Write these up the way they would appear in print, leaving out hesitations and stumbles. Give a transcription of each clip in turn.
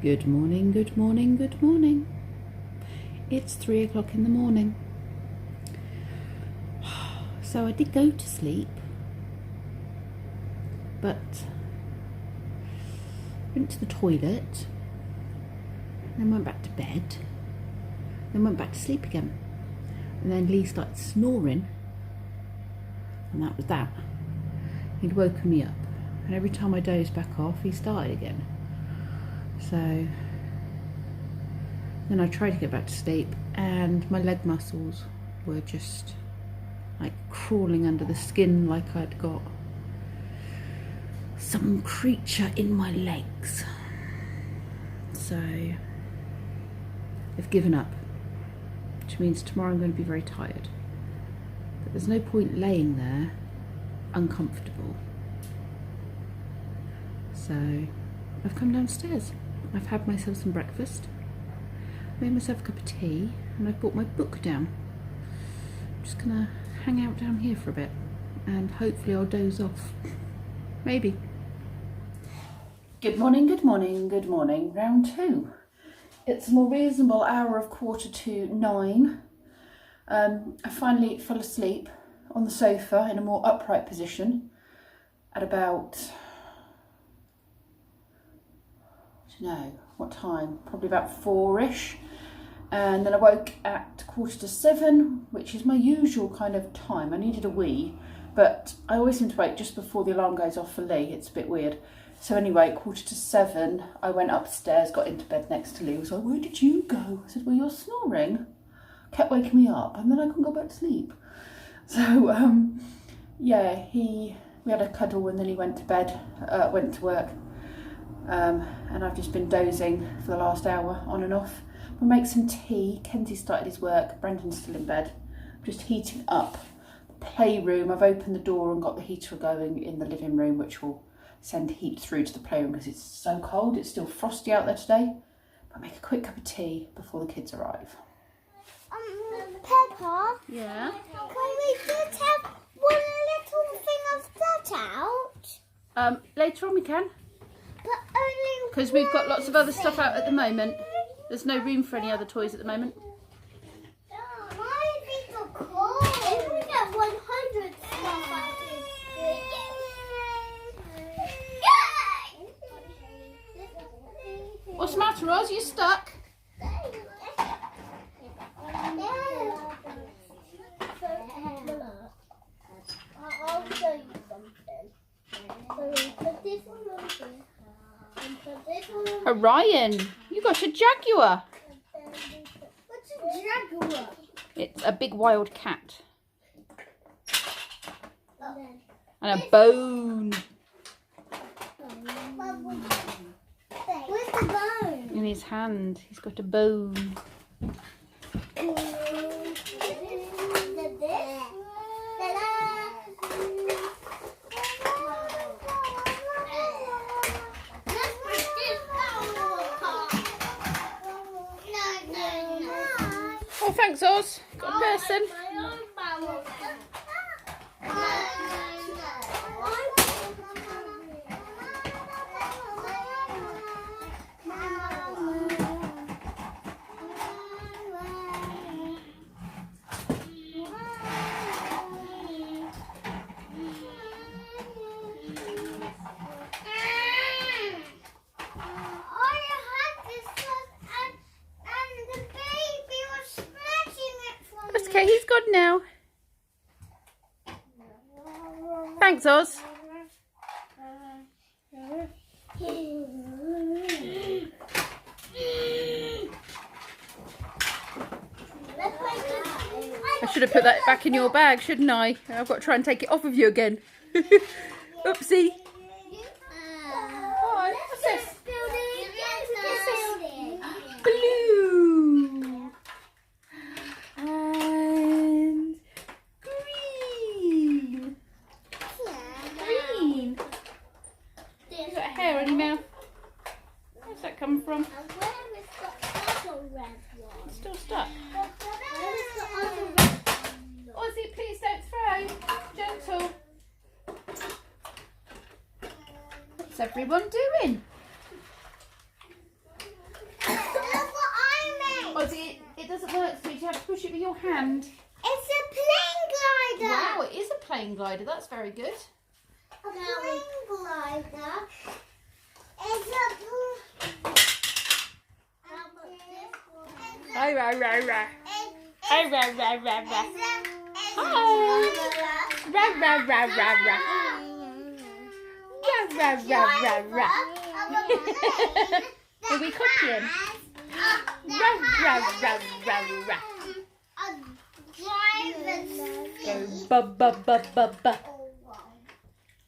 Good morning, good morning, good morning. It's 3 o'clock in the morning. So I did go to sleep, but went to the toilet, then went back to bed, then went back to sleep again. And then Lee started snoring, and that was that. He'd woken me up, and every time I dozed back off, he started again. So then I tried to get back to sleep, and my leg muscles were just like crawling under the skin, like I'd got some creature in my legs. So I've given up, which means tomorrow I'm going to be very tired. But there's no point laying there uncomfortable. So I've come downstairs. I've had myself some breakfast, made myself a cup of tea, and I've brought my book down. I'm just gonna hang out down here for a bit, and hopefully I'll doze off. Maybe. Good morning, good morning, good morning. Round two. It's a more reasonable hour of 8:45. I finally fell asleep on the sofa in a more upright position at about, I don't know what time, probably about 4ish, and then I woke at 6:45, which is my usual kind of time. I needed a wee, but I always seem to wake just before the alarm goes off for Lee. It's a bit weird. So anyway, 7:15, I went upstairs, got into bed next to Lee. He was like, "Where did you go?" I said, "Well, you're snoring." Kept waking me up, and then I couldn't go back to sleep. So yeah, we had a cuddle, and then he went to bed, went to work. And I've just been dozing for the last hour, on and off. We'll make some tea. Kenzie started his work. Brendan's still in bed. I'm just heating up the playroom. I've opened the door and got the heater going in the living room, which will send heat through to the playroom because it's so cold. It's still frosty out there today. I'll make a quick cup of tea before the kids arrive. Peppa? Yeah? Can we just have one little thing of that out? Later on we can. But only Because we've got lots of other stuff out at the moment. There's no room for any other toys at the moment. Why is it so cold? If we get 100 stuff out What's the matter, Roz? You stuck? I'll show you something. So we put this one on here. And put this one on Orion, you got a jaguar. What's a jaguar? It's a big wild cat. And And a bone where's the bone? in his hand. He's got a bone. Oh, thanks, Oz. Got a person. That's okay, he's gone now. Thanks, Oz. I should have put that back in your bag, shouldn't I? I've got to try and take it off of you again. Oopsie. Oh, what's this? Blue. And green. Green. You got hair on your mouth. Where's that come from? It's still stuck. Ozzy, please don't throw. Gentle. What's everyone doing? it with your hand. It's a plane glider. Wow, it is a plane glider. That's very good. A plane glider. It's a Rah, rah, rah, rah. Rah, rah, rah, rah, rah. Hi. Rah, rah, rah, rah, rah. Rah, rah, rah, rah, rah. Are we copying? Rah, rah, rah, rah, rah. Go ba ba ba ba ba.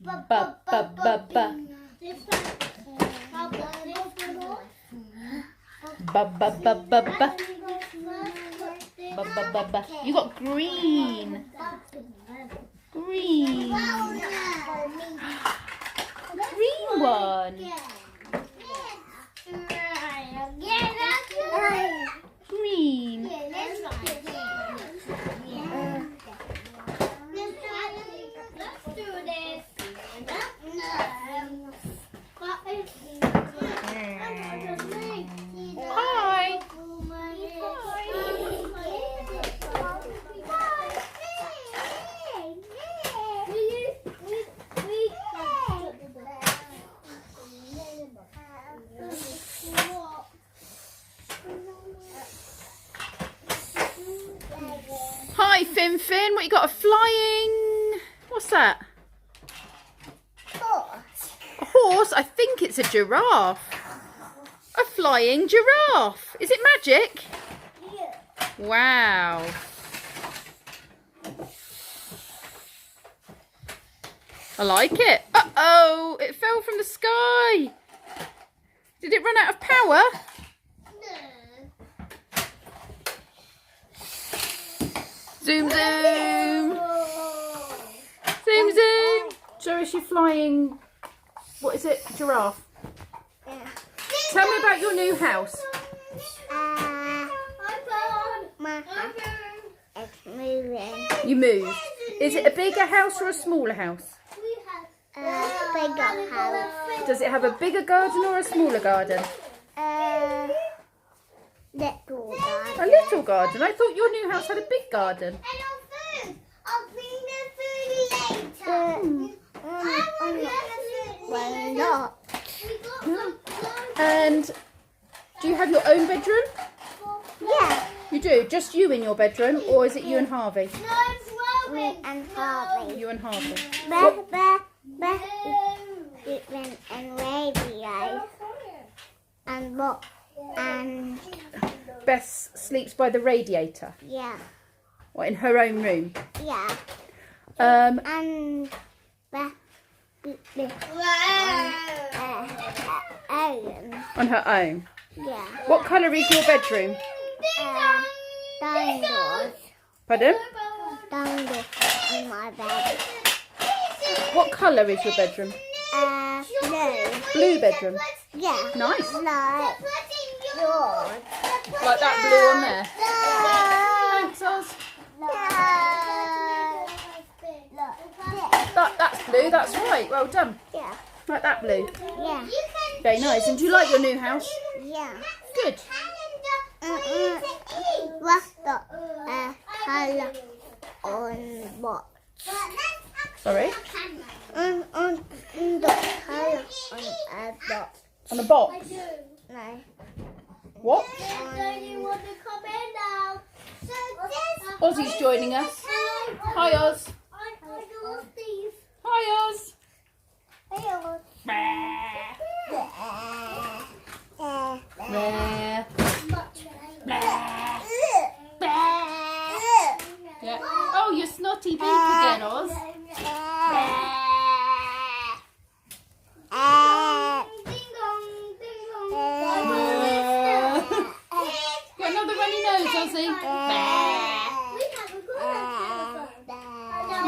Ba ba ba ba. Ba ba ba ba ba. Ba ba ba ba. You got green. Green. Green one. Green. Hi. Hi, Fin Fin. What you got? A flying? What's that? A horse? I think it's a giraffe. A flying giraffe. Is it magic? Wow. I like it. Uh-oh, it fell from the sky. Did it run out of power? Zoom, zoom. Zoom, zoom. So is she flying, what is it, giraffe? Tell me about your new house. My house is moving. You moved. Is it a bigger house or a smaller house? Bigger house. Does it have a bigger garden or a smaller garden? Little garden. A little garden. I thought your new house had a big garden. I'll bring the food later. Well, not. And do you have your own bedroom? Yeah. You do? Just you in your bedroom, or is it you and Harvey? Me and Harvey. You and Harvey. Even and radio. And what? And Bess sleeps by the radiator. yeah. What, in her own room? Yeah. Um, And on her own. yeah. What colour is your bedroom? Dinosaurs. Pardon? Dinosaurs in my bed. What colour is your bedroom? Blue. Blue bedroom. Yeah. Nice. Like yours. Like that blue on there. Thanks, Oz. That's blue, that's right. Well done. Yeah. Like that blue. Yeah. Very nice. And do you like your new house? Yeah. Good. What's the colour on what? Sorry? On the colour on a dot. On the box. No. What? Don't you want to come in now? Ozzy's joining us. Hi, Oz. Hi, Oz. Meh. Yeah. Oh, you snotty beak again, Oz. Got another runny nose, Ozzy.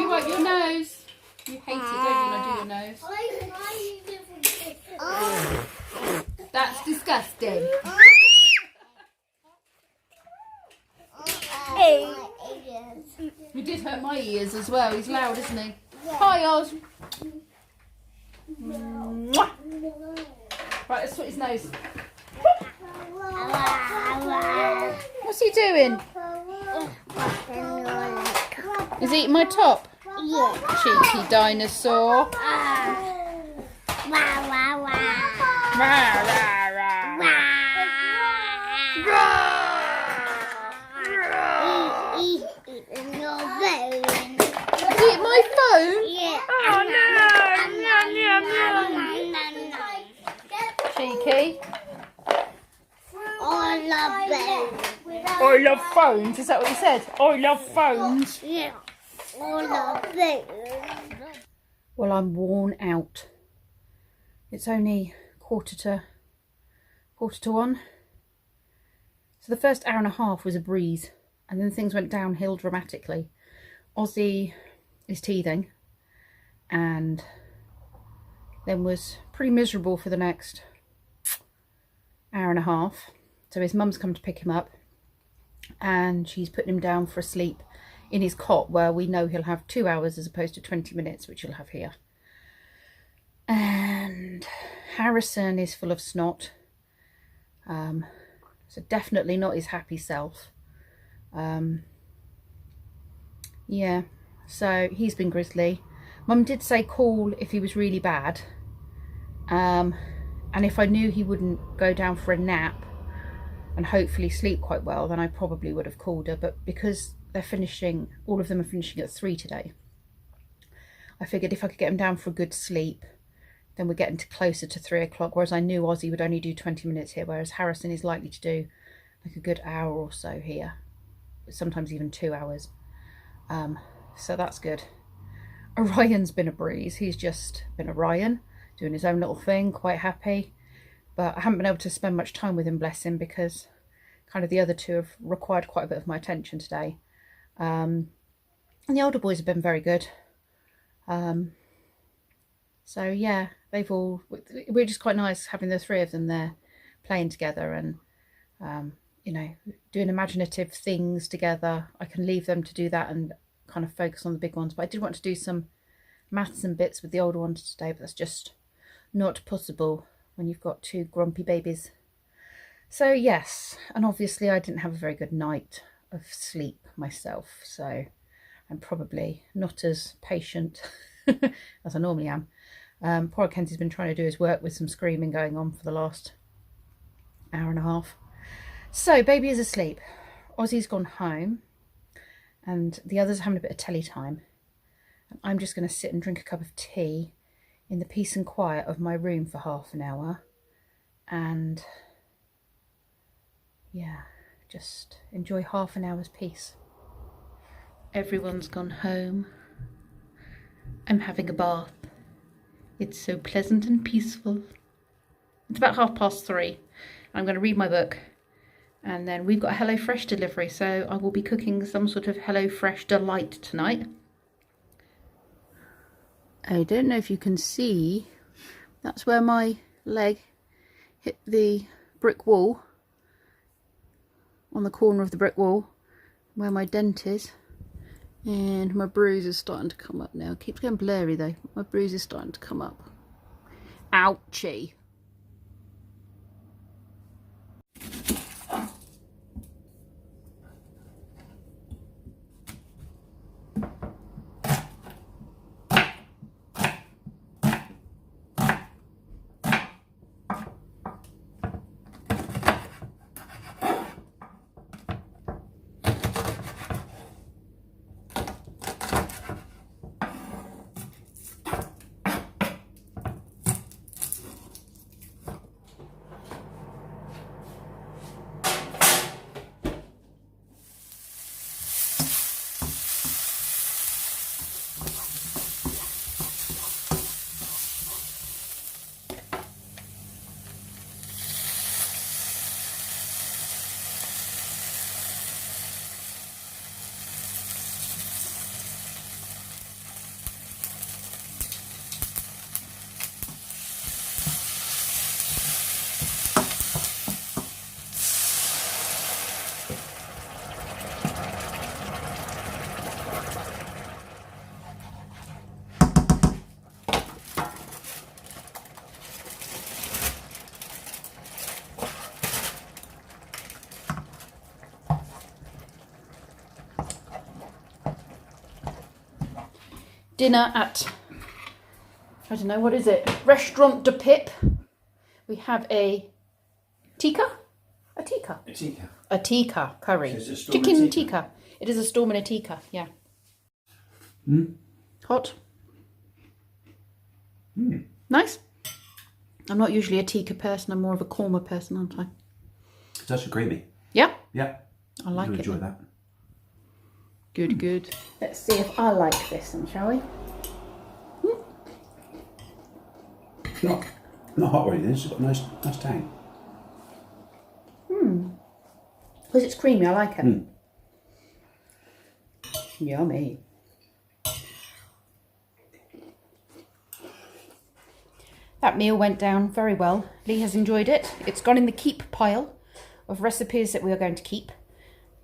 You wipe your nose. You hate it, don't you, when I do your nose? That's disgusting. You did hurt my ears as well. He's loud, isn't he? Hi, Oz. Mwah. Right, let's sweat his nose. What's he doing? Is he eating my top? Yeah. Cheeky dinosaur. Wah, wah, wah. Rah, rah, rah. Eat your phone. Is he eating my phone? Yeah. Oh no! Cheeky. I love phone. I love phones. Is that what you said? I love phones. Yeah. I love phone. Well, I'm worn out. It's only quarter to 1. So the first hour and a half was a breeze, and then things went downhill dramatically. Ozzy is teething, and then was pretty miserable for the next hour and a half. So his mum's come to pick him up, and she's putting him down for a sleep in his cot, where we know he'll have 2 hours as opposed to 20 minutes, which he'll have here. And Harrison is full of snot, so definitely not his happy self. Yeah, so he's been grisly. Mum did say call if he was really bad, and if I knew he wouldn't go down for a nap and hopefully sleep quite well, then I probably would have called her. But because they're finishing, all of them are finishing at 3 today, I figured if I could get him down for a good sleep, then we're getting closer to 3 o'clock, whereas I knew Ozzy would only do 20 minutes here, whereas Harrison is likely to do like a good hour or so here, sometimes even 2 hours. So that's good. Orion's been a breeze. He's just been Orion, doing his own little thing, quite happy. But I haven't been able to spend much time with him, bless him, because kind of the other two have required quite a bit of my attention today. And the older boys have been very good. So yeah, we're just quite nice having the 3 of them there playing together and, you know, doing imaginative things together. I can leave them to do that and kind of focus on the big ones. But I did want to do some maths and bits with the older ones today, but that's just not possible when you've got 2 grumpy babies. So yes, and obviously I didn't have a very good night of sleep myself, so I'm probably not as patient as I normally am. Poor Kenzie's been trying to do his work with some screaming going on for the last hour and a half. So baby is asleep. Ozzy's gone home, and the others are having a bit of telly time. And I'm just going to sit and drink a cup of tea in the peace and quiet of my room for half an hour, and yeah, just enjoy half an hour's peace. Everyone's gone home. I'm having a bath. It's so pleasant and peaceful. It's about 3:30. I'm going to read my book, and then we've got a HelloFresh delivery, so I will be cooking some sort of HelloFresh delight tonight. I don't know if you can see, that's where my leg hit the brick wall, on the corner of the brick wall, where my dent is. And my bruise is starting to come up now. It keeps getting blurry though. My bruise is starting to come up. Ouchie. dinner at, I don't know, what is it? Restaurant de Pip. We have a tikka? A tikka? A tikka. A tikka curry. So it's a storm Chicken and tikka. It is a storm and a tikka, yeah. Hot? Nice? I'm not usually a tikka person, I'm more of a korma person, aren't I? It's actually creamy. Yeah? Yeah. I like I it. enjoy that. Good, good. Let's see if I like this one, shall we? Not hot or anything, it's got a nice tang. Because it's creamy, I like it. Yummy. That meal went down very well. Lee has enjoyed it. It's gone in the keep pile of recipes that we are going to keep.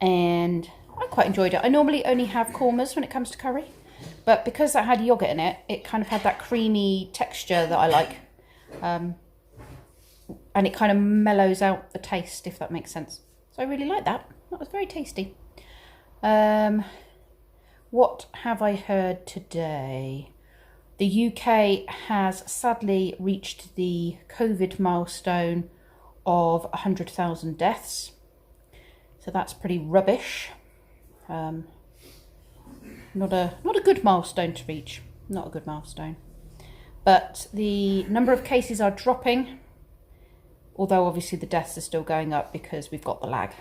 And I quite enjoyed it. I normally only have kormas when it comes to curry. But because that had yoghurt in it, it kind of had that creamy texture that I like. And it kind of mellows out the taste, if that makes sense. So I really like that. That was very tasty. What have I heard today? The UK has sadly reached the COVID milestone of 100,000 deaths. So that's pretty rubbish. Not a good milestone to reach. Not a good milestone. But the number of cases are dropping, although obviously the deaths are still going up because we've got the lag.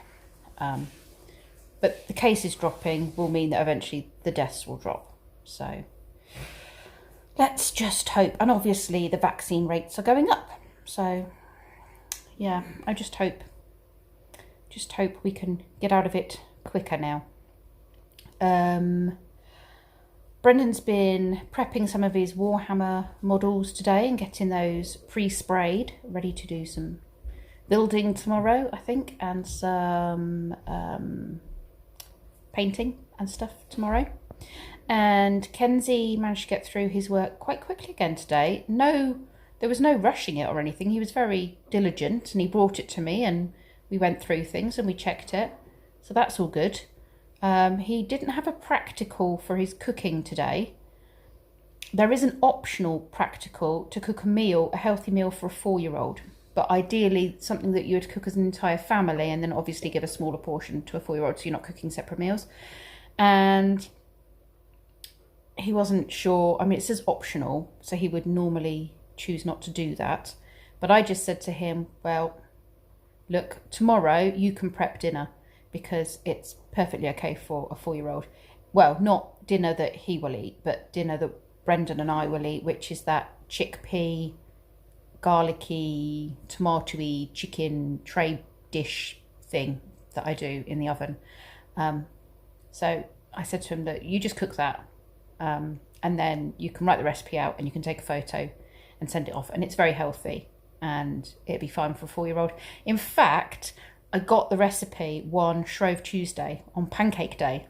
But the cases dropping will mean that eventually the deaths will drop. So let's just hope. And obviously the vaccine rates are going up. So yeah, I just hope we can get out of it quicker now. Brendan's been prepping some of his Warhammer models today and getting those pre-sprayed, ready to do some building tomorrow, I think, and some painting and stuff tomorrow. And Kenzie managed to get through his work quite quickly again today. There was no rushing it or anything. He was very diligent and he brought it to me and we went through things and we checked it. So that's all good. He didn't have a practical for his cooking today. There is an optional practical to cook a healthy meal for a 4-year-old. But ideally something that you would cook as an entire family and then obviously give a smaller portion to a 4-year-old so you're not cooking separate meals. And he wasn't sure. I mean, it says optional, so he would normally choose not to do that. But I just said to him, well, look, tomorrow you can prep dinner because it's perfectly okay for a 4-year-old. Well, not dinner that he will eat, but dinner that Brendan and I will eat, which is that chickpea, garlicky, tomatoey chicken tray dish thing that I do in the oven. So I said to him that you just cook that and then you can write the recipe out and you can take a photo and send it off, and it's very healthy and it'd be fine for a 4-year-old. In fact, I got the recipe one Shrove Tuesday on Pancake Day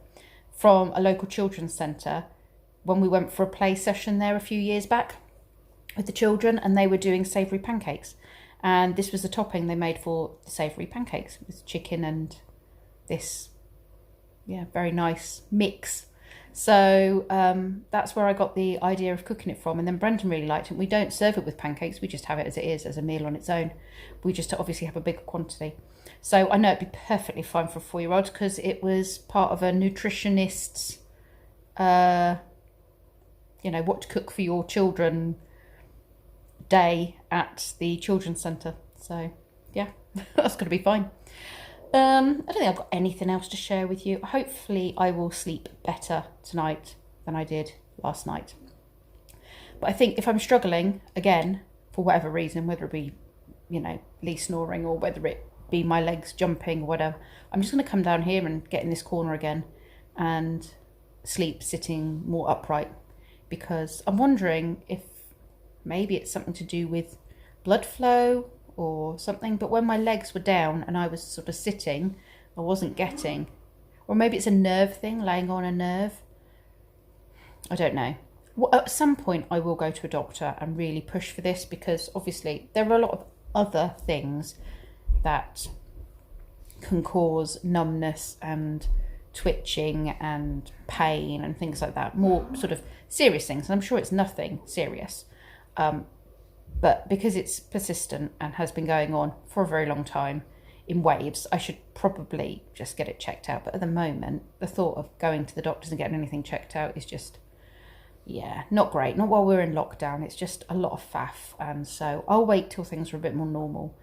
from a local children's centre when we went for a play session there a few years back with the children, and they were doing savoury pancakes. And this was the topping they made for the savoury pancakes with chicken and this, very nice mix. So that's where I got the idea of cooking it from. And then Brendan really liked it. We don't serve it with pancakes. We just have it as it is, as a meal on its own. We just obviously have a bigger quantity. So I know it'd be perfectly fine for a 4-year-old because it was part of a nutritionist's, what to cook for your children day at the children's centre. So yeah, that's going to be fine. I don't think I've got anything else to share with you. Hopefully I will sleep better tonight than I did last night. But I think if I'm struggling again, for whatever reason, whether it be, Lee snoring or whether it be my legs jumping or whatever, I'm just going to come down here and get in this corner again and sleep sitting more upright, because I'm wondering if maybe it's something to do with blood flow or something. But when my legs were down and I was sort of sitting, I wasn't getting, or maybe it's a nerve thing, laying on a nerve. I don't know. Well, at some point I will go to a doctor and really push for this, because obviously there are a lot of other things that can cause numbness and twitching and pain and things like that, more sort of serious things. And I'm sure it's nothing serious, but because it's persistent and has been going on for a very long time in waves, I should probably just get it checked out. But at the moment, the thought of going to the doctors and getting anything checked out is just, yeah, not great. Not while we're in lockdown. It's just a lot of faff. And so I'll wait till things are a bit more normal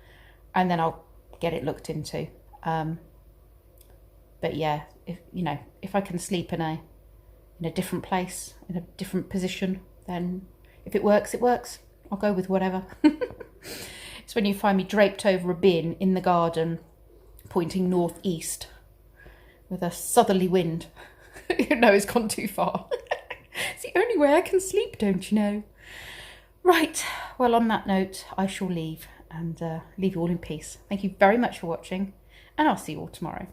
and then I'll get it looked into. But yeah, if I can sleep in a different place, in a different position, then if it works, it works. I'll go with whatever. It's when you find me draped over a bin in the garden, pointing northeast with a southerly wind. You know, it's gone too far. It's the only way I can sleep, don't you know? Right, well, on that note, I shall leave and leave you all in peace. Thank you very much for watching, and I'll see you all tomorrow.